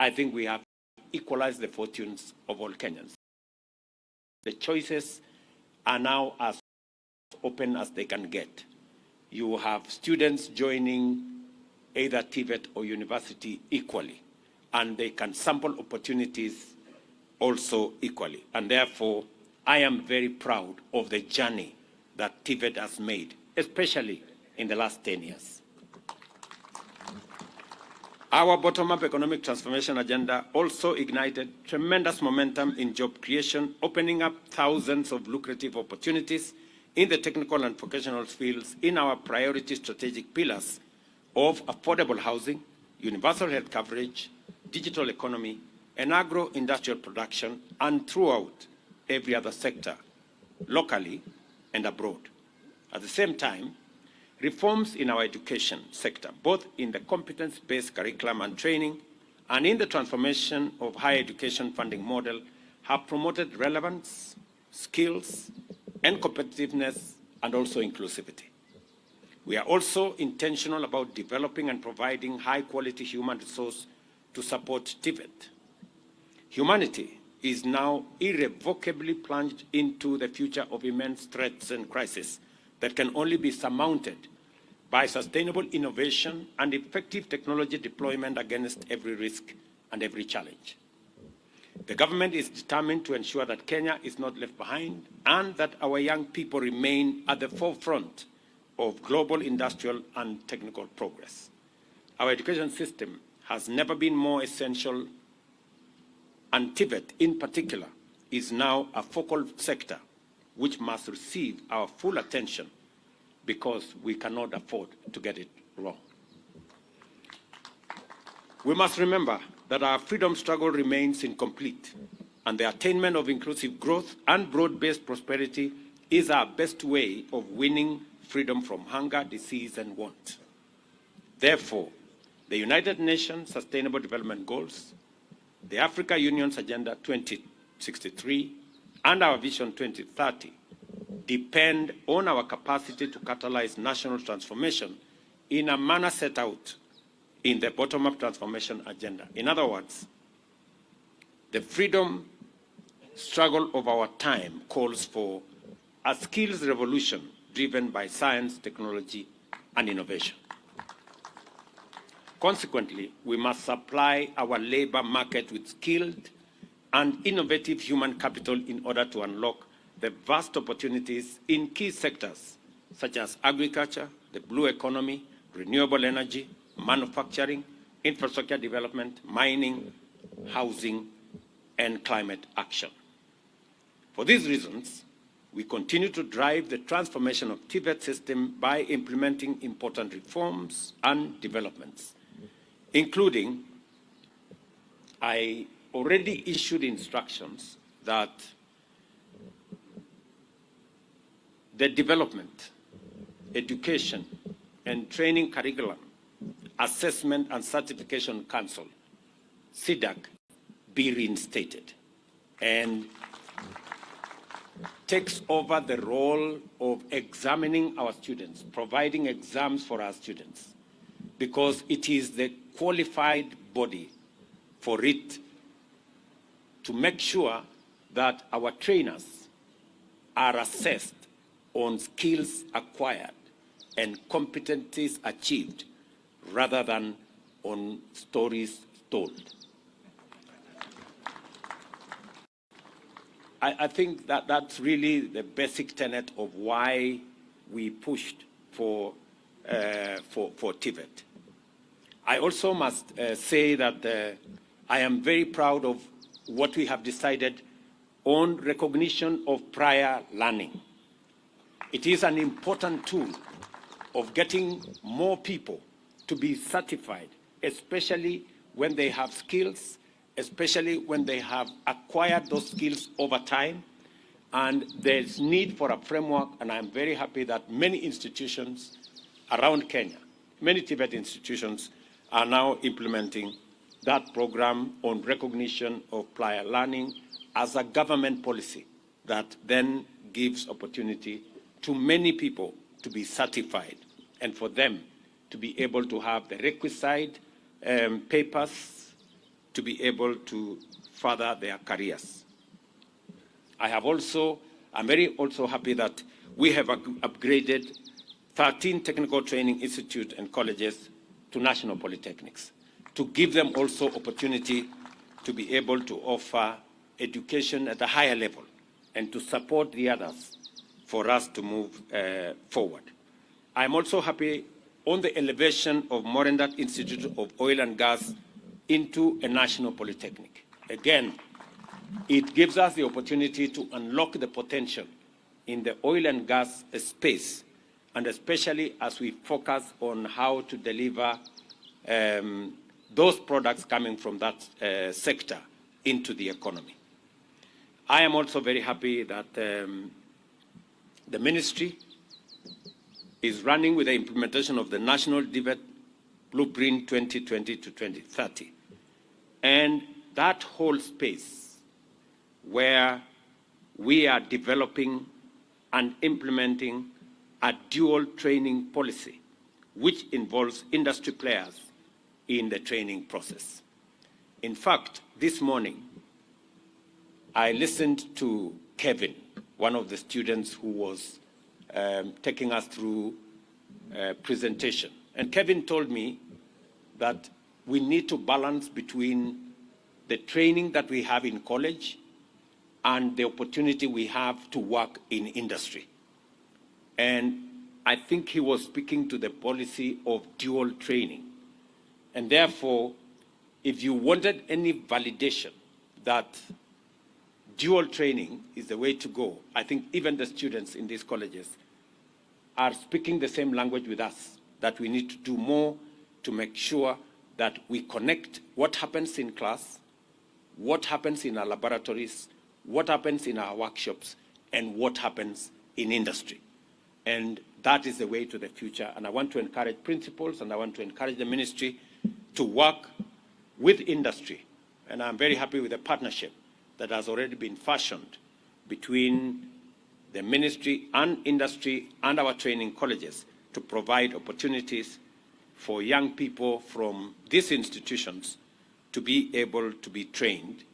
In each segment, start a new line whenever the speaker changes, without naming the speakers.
I think we have equalized the fortunes of all Kenyans. The choices are now as open as they can get. You have students joining either TVET or university equally, and they can sample opportunities also equally. And therefore, I am very proud of the journey that TVET has made, especially in the last 10 years. Our bottom-up economic transformation agenda also ignited tremendous momentum in job creation, opening up thousands of lucrative opportunities in the technical and vocational fields in our priority strategic pillars of affordable housing, universal health coverage, digital economy, and agro-industrial production, and throughout every other sector, locally and abroad. At the same time, reforms in our education sector, both in the competence-based curriculum and training and in the transformation of higher education funding model, have promoted relevance, skills, and competitiveness, and also inclusivity. We are also intentional about developing and providing high-quality human resource to support TVET. Humanity is now irrevocably plunged into the future of immense threats and crises that can only be surmounted by sustainable innovation and effective technology deployment against every risk and every challenge. The government is determined to ensure that Kenya is not left behind and that our young people remain at the forefront of global industrial and technical progress. Our education system has never been more essential, and TVET in particular is now a focal sector which must receive our full attention because we cannot afford to get it wrong. We must remember that our freedom struggle remains incomplete, and the attainment of inclusive growth and broad-based prosperity is our best way of winning freedom from hunger, disease, and want. Therefore, the United Nations Sustainable Development Goals, the Africa Union's Agenda 2063, and our Vision 2030 depend on our capacity to catalyze national transformation in a manner set out in the bottom-up transformation agenda. In other words, the freedom struggle of our time calls for a skills revolution driven by science, technology, and innovation. Consequently, we must supply our labor market with skilled and innovative human capital in order to unlock the vast opportunities in key sectors such as agriculture, the blue economy, renewable energy, manufacturing, infrastructure development, mining, housing, and climate action. For these reasons, we continue to drive the transformation of TVET system by implementing important reforms and developments, including, I already issued instructions that the development, education, and training curriculum Assessment and Certification Council, SIDAC, be reinstated and takes over the role of examining our students, providing exams for our students, because it is the qualified body for it to make sure that our trainers are assessed on skills acquired and competencies achieved rather than on stories told. I think that that's really the basic tenet of why we pushed for TVET. I also must say that I am very proud of what we have decided on recognition of prior learning. It is an important tool of getting more people to be certified, especially when they have skills, especially when they have acquired those skills over time. And there's need for a framework, and I'm very happy that many institutions around Kenya, many TVET institutions, are now implementing that program on recognition of prior learning as a government policy that then gives opportunity to many people to be certified and for them to be able to have the requisite papers to be able to further their careers. I'm also very happy that we have upgraded 13 technical training institutes and colleges to national polytechnics to give them also opportunity to be able to offer education at a higher level and to support the others for us to move forward. I'm also happy on the elevation of Morendat Institute of Oil and Gas into a national polytechnic. Again, it gives us the opportunity to unlock the potential in the oil and gas space, and especially as we focus on how to deliver those products coming from that sector into the economy. I am also very happy that the ministry is running with the implementation of the National TVET Blueprint 2020 to 2030. And that whole space where we are developing and implementing a dual training policy, which involves industry players in the training process. In fact, this morning, I listened to Kevin, one of the students who was taking us through a presentation. And Kevin told me that we need to balance between the training that we have in college and the opportunity we have to work in industry. And I think he was speaking to the policy of dual training. And therefore, if you wanted any validation that dual training is the way to go, I think even the students in these colleges are speaking the same language with us, that we need to do more to make sure that we connect what happens in class, what happens in our laboratories, what happens in our workshops, and what happens in industry. And that is the way to the future. And I want to encourage principals, and I want to encourage the ministry to work with industry. And I'm very happy with the partnership that has already been fashioned between the ministry and industry and our training colleges to provide opportunities for young people from these institutions to be able to be trained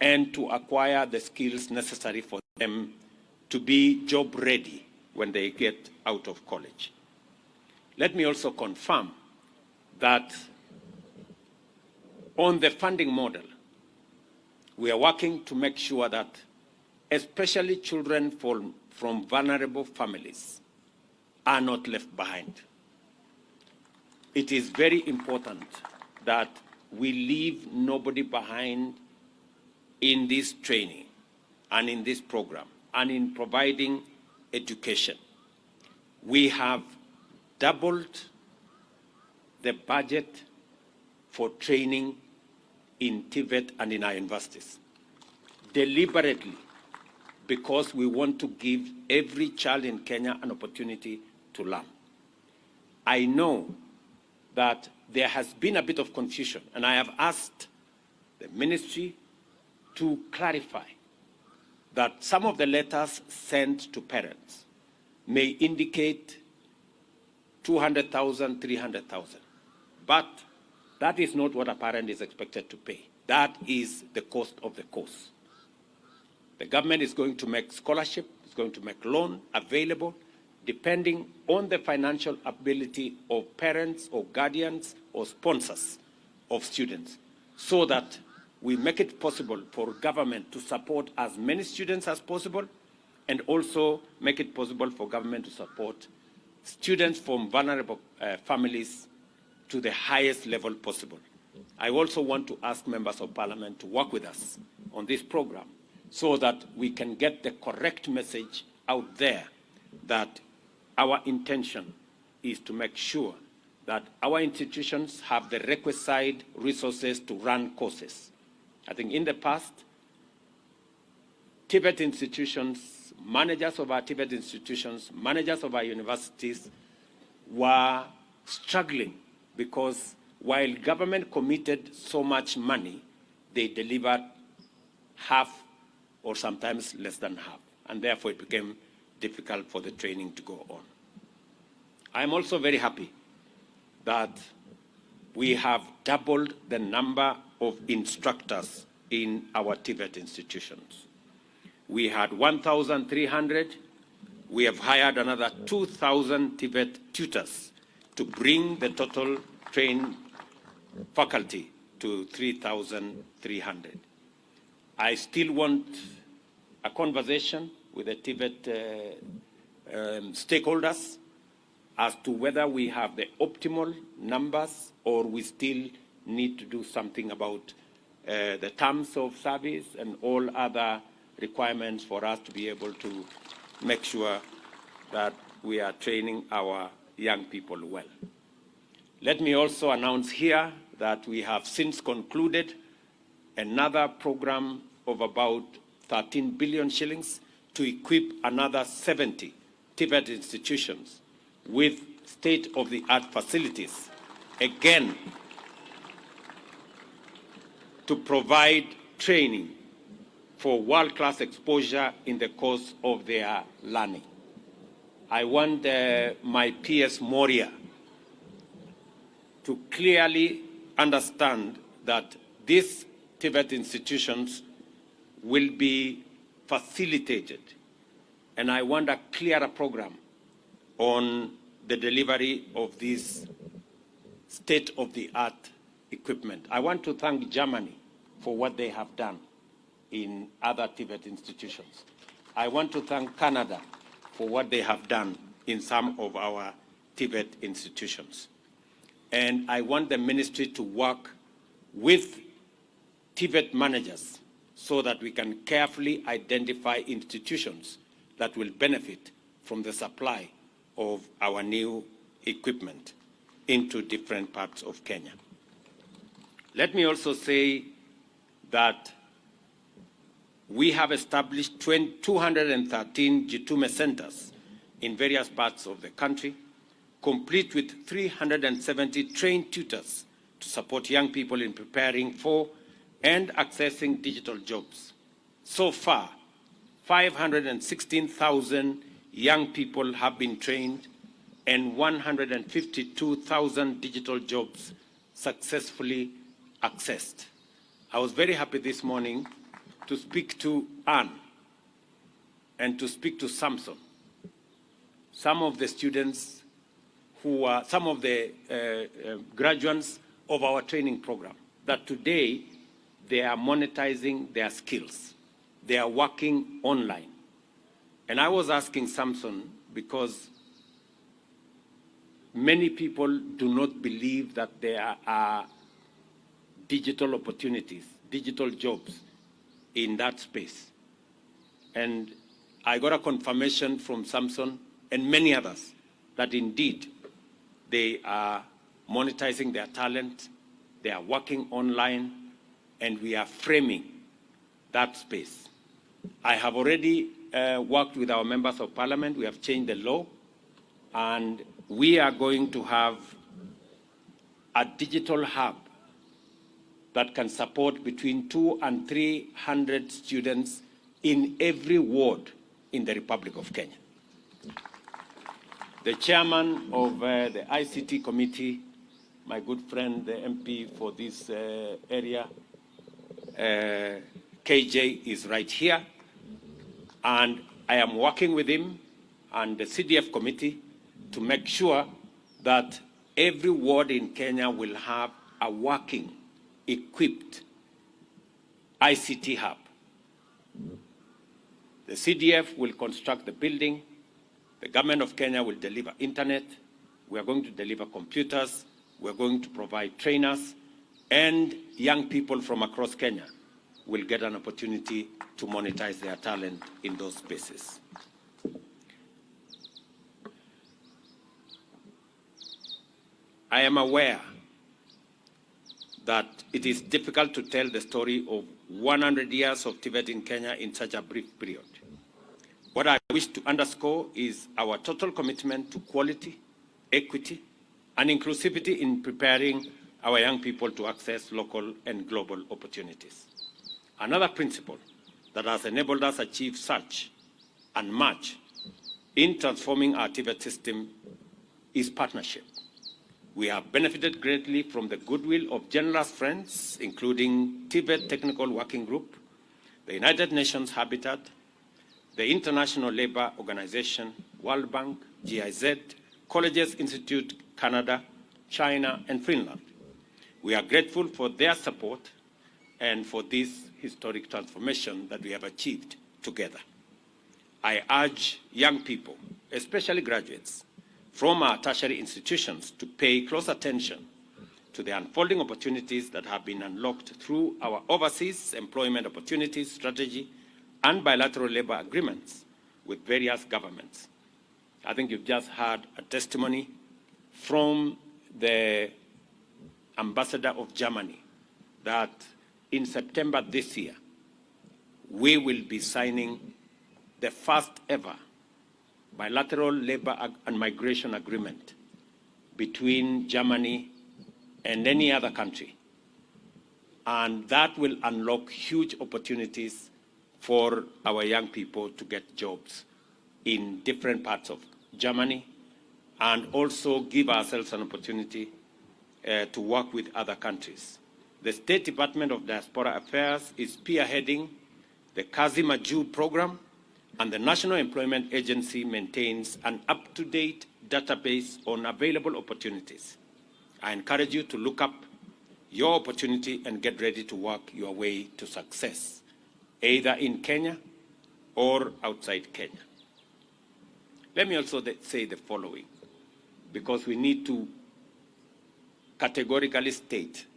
and to acquire the skills necessary for them to be job ready when they get out of college. Let me also confirm that on the funding model, we are working to make sure that especially children from vulnerable families are not left behind. It is very important that we leave nobody behind in this training and in this program and in providing education. We have doubled the budget for training in TVET and in our universities, deliberately, because we want to give every child in Kenya an opportunity to learn. I know that there has been a bit of confusion, and I have asked the ministry to clarify that some of the letters sent to parents may indicate 200,000, 300,000, but that is not what a parent is expected to pay. That is the cost of the course. The government is going to make scholarship, it's going to make loan available, depending on the financial ability of parents or guardians or sponsors of students, so that we make it possible for government to support as many students as possible, and also make it possible for government to support students from vulnerable families to the highest level possible. I also want to ask members of parliament to work with us on this program so that we can get the correct message out there that our intention is to make sure that our institutions have the requisite resources to run courses. I think in the past, TVET institutions, managers of our TVET institutions, managers of our universities were struggling because while government committed so much money, they delivered half or sometimes less than half, and therefore it became difficult for the training to go on. I'm also very happy that we have doubled the number of instructors in our TVET institutions. We had 1,300. We have hired another 2,000 TVET tutors to bring the total trained faculty to 3,300. I still want a conversation with the TVET stakeholders as to whether we have the optimal numbers or we still need to do something about the terms of service and all other requirements for us to be able to make sure that we are training our young people well. Let me also announce here that we have since concluded another program of about 13 billion shillings to equip another 70 TVET institutions with state-of-the-art facilities, again, to provide training for world-class exposure in the course of their learning. I want my PS Moria to clearly understand that these TVET institutions will be facilitated, and I want a clearer program on the delivery of this state-of-the-art equipment. I want to thank Germany for what they have done in other TVET institutions. I want to thank Canada for what they have done in some of our TVET institutions. And I want the ministry to work with TVET managers so that we can carefully identify institutions that will benefit from the supply of our new equipment into different parts of Kenya. Let me also say that we have established 213 Jitume centers in various parts of the country, complete with 370 trained tutors to support young people in preparing for and accessing digital jobs. So far, 516,000 young people have been trained and 152,000 digital jobs successfully accessed. I was very happy this morning to speak to Anne and to speak to Samson, some of the students who are, some of the graduates of our training program, that today they are monetizing their skills. They are working online. And I was asking Samson because many people do not believe that there are digital opportunities, digital jobs in that space. And I got a confirmation from Samson and many others that indeed they are monetizing their talent, they are working online, and we are framing that space. I have already worked with our members of parliament. We have changed the law, and we are going to have a digital hub that can support between 200 and 300 students in every ward in the Republic of Kenya. The chairman of the ICT committee, my good friend, the MP for this area, KJ, is right here. And I am working with him and the CDF committee to make sure that every ward in Kenya will have a working, equipped ICT hub. The CDF will construct the building. The government of Kenya will deliver internet. We are going to deliver computers. We are going to provide trainers. And young people from across Kenya will get an opportunity to monetize their talent in those spaces. I am aware that it is difficult to tell the story of 100 years of TVET in Kenya in such a brief period. What I wish to underscore is our total commitment to quality, equity, and inclusivity in preparing our young people to access local and global opportunities. Another principle that has enabled us achieve such and much in transforming our TVET system is partnership. We have benefited greatly from the goodwill of generous friends, including TVET Technical Working Group, the United Nations Habitat, the International Labour Organization, World Bank, GIZ, Colleges Institute Canada, China, and Finland. We are grateful for their support and for this historic transformation that we have achieved together. I urge young people, especially graduates, from our tertiary institutions to pay close attention to the unfolding opportunities that have been unlocked through our overseas employment opportunities strategy and bilateral labor agreements with various governments. I think you've just heard a testimony from the ambassador of Germany that in September this year, we will be signing the first ever bilateral labor and migration agreement between Germany and any other country. And that will unlock huge opportunities for our young people to get jobs in different parts of Germany, and also give ourselves an opportunity to work with other countries. The State Department of Diaspora Affairs is spearheading the Kazi Maju program, and the National Employment Agency maintains an up-to-date database on available opportunities. I encourage you to look up your opportunity and get ready to work your way to success, either in Kenya or outside Kenya. Let me also say the following, because we need to categorically state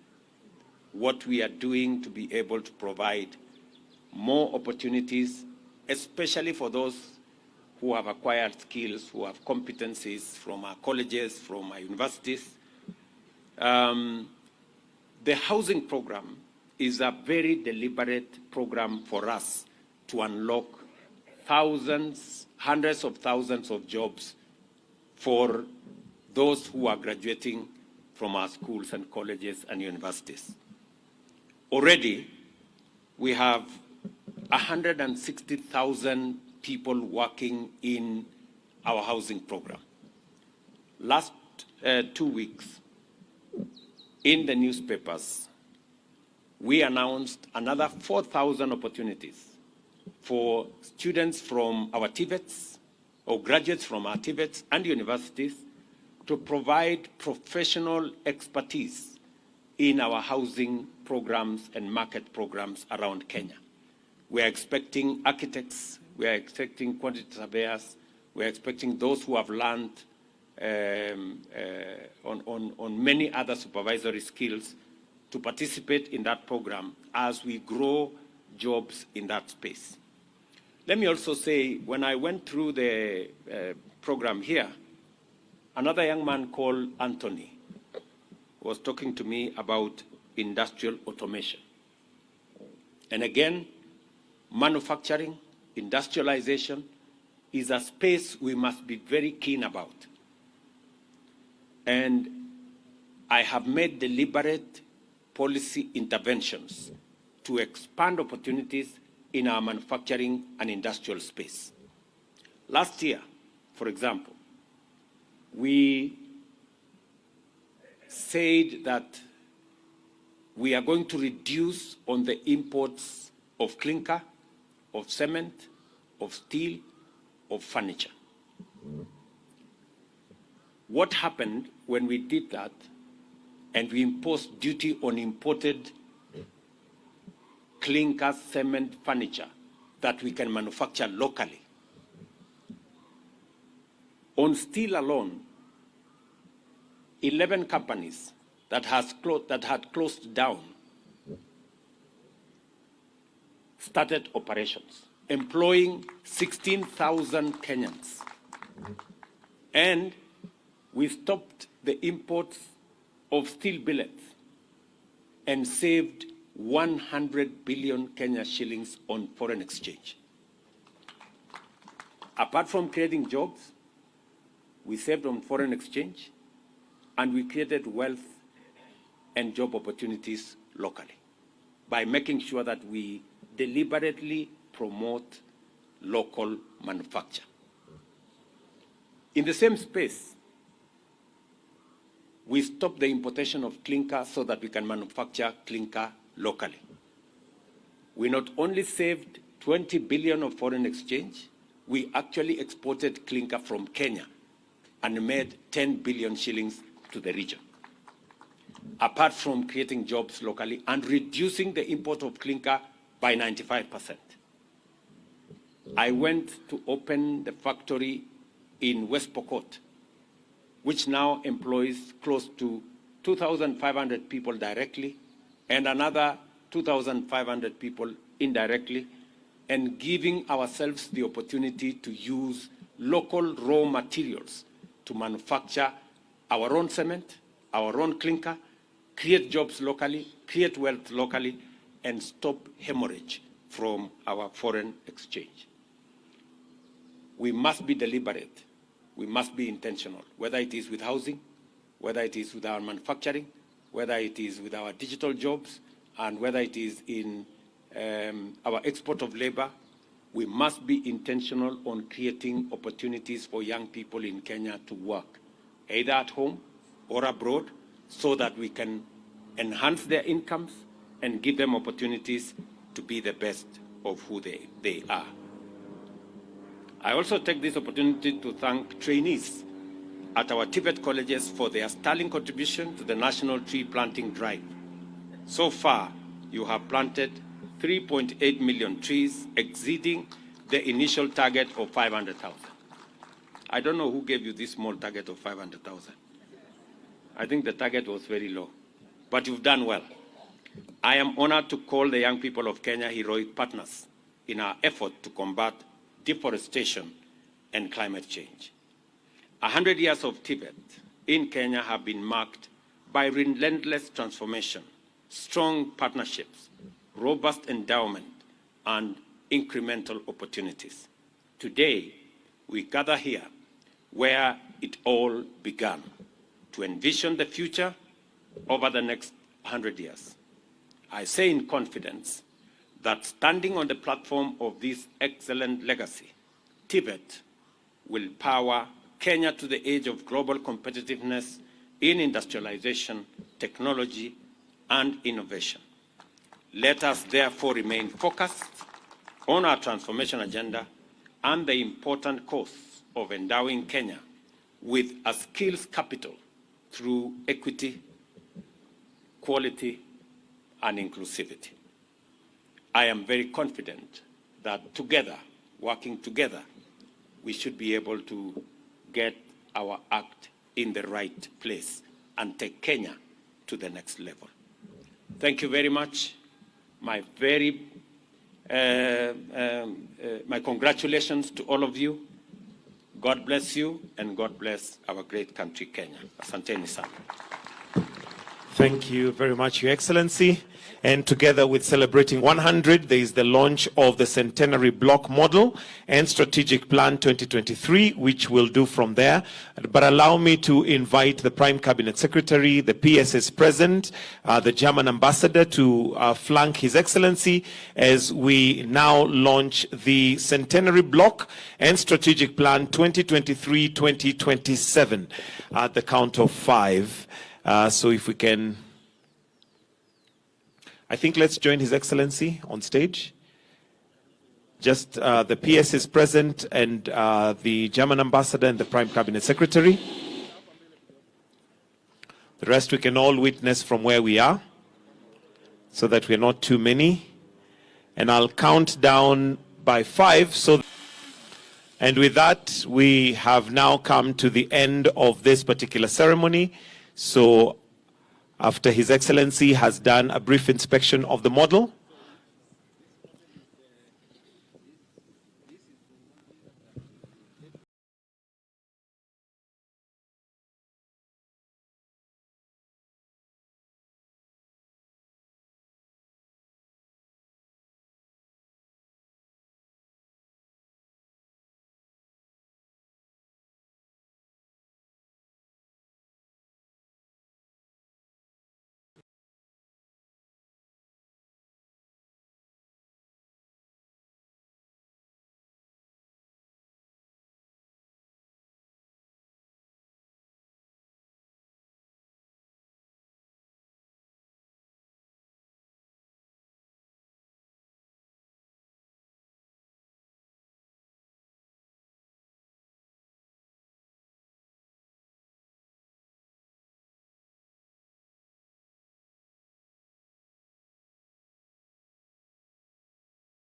what we are doing to be able to provide more opportunities, especially for those who have acquired skills, who have competencies from our colleges, from our universities. The housing program is a very deliberate program for us to unlock thousands, hundreds of thousands of jobs for those who are graduating from our schools and colleges and universities. Already, we have 160,000 people working in our housing program. Last 2 weeks, in the newspapers, we announced another 4,000 opportunities for students from our TVETs or graduates from our TVETs and universities to provide professional expertise in our housing programs and market programs around Kenya. We are expecting architects, we are expecting quantity surveyors, we are expecting those who have learned on many other supervisory skills to participate in that program as we grow jobs in that space. Let me also say, when I went through the program here, another young man called Anthony was talking to me about industrial automation. And again, manufacturing, industrialization is a space we must be very keen about. And I have made deliberate policy interventions to expand opportunities in our manufacturing and industrial space. Last year, for example, we said that we are going to reduce on the imports of clinker, of cement, of steel, of furniture. What happened when we did that and we imposed duty on imported clinker, cement, furniture that we can manufacture locally? On steel alone, 11 companies that had closed down started operations, employing 16,000 Kenyans. And we stopped the imports of steel billets and saved 100 billion Kenya shillings on foreign exchange. Apart from creating jobs, we saved on foreign exchange, and we created wealth and job opportunities locally by making sure that we deliberately promote local manufacture. In the same space, we stopped the importation of clinker so that we can manufacture clinker locally. We not only saved 20 billion of foreign exchange, we actually exported clinker from Kenya and made 10 billion shillings to the region. Apart from creating jobs locally and reducing the import of clinker by 95%. I went to open the factory in West Pokot, which now employs close to 2,500 people directly and another 2,500 people indirectly, and giving ourselves the opportunity to use local raw materials to manufacture our own cement, our own clinker, create jobs locally, create wealth locally, and stop hemorrhage from our foreign exchange. We must be deliberate. We must be intentional, whether it is with housing, whether it is with our manufacturing, whether it is with our digital jobs, and whether it is in our export of labor. We must be intentional on creating opportunities for young people in Kenya to work, either at home or abroad, so that we can enhance their incomes and give them opportunities to be the best of who they are. I also take this opportunity to thank trainees at our TVET colleges for their sterling contribution to the National Tree Planting Drive. So far, you have planted 3.8 million trees, exceeding the initial target of 500,000. I don't know who gave you this small target of 500,000. I think the target was very low, but you've done well. I am honored to call the young people of Kenya heroic partners in our effort to combat deforestation and climate change. 100 years of TVET in Kenya have been marked by relentless transformation, strong partnerships, robust endowment, and incremental opportunities. Today, we gather here where it all began, to envision the future over the next 100 years. I say in confidence that standing on the platform of this excellent legacy, TVET will power Kenya to the age of global competitiveness in industrialization, technology, and innovation. Let us therefore remain focused on our transformation agenda and the important cause of endowing Kenya with a skills capital through equity, quality, and inclusivity. I am very confident that together, working together, we should be able to get our act in the right place and take Kenya to the next level. Thank you very much. My congratulations to all of you. God bless you, and God bless our great country, Kenya. Asanteni sana.
Thank you very much, Your Excellency. And together with celebrating 100, there is the launch of the Centenary Block Model and Strategic Plan 2023, which we'll do from there. But allow me to invite the Prime Cabinet Secretary, the PSS President, the German Ambassador to flank His Excellency as we now launch the Centenary Block and Strategic Plan 2023-2027 at the count of 5. So if we can, I think let's join His Excellency on stage. Just the PS is present, and the German Ambassador and the Prime Cabinet Secretary. The rest we can all witness from where we are, so that we're not too many. And I'll count down by 5. And with that, we have now come to the end of this particular ceremony. So after His Excellency has done a brief inspection of the model,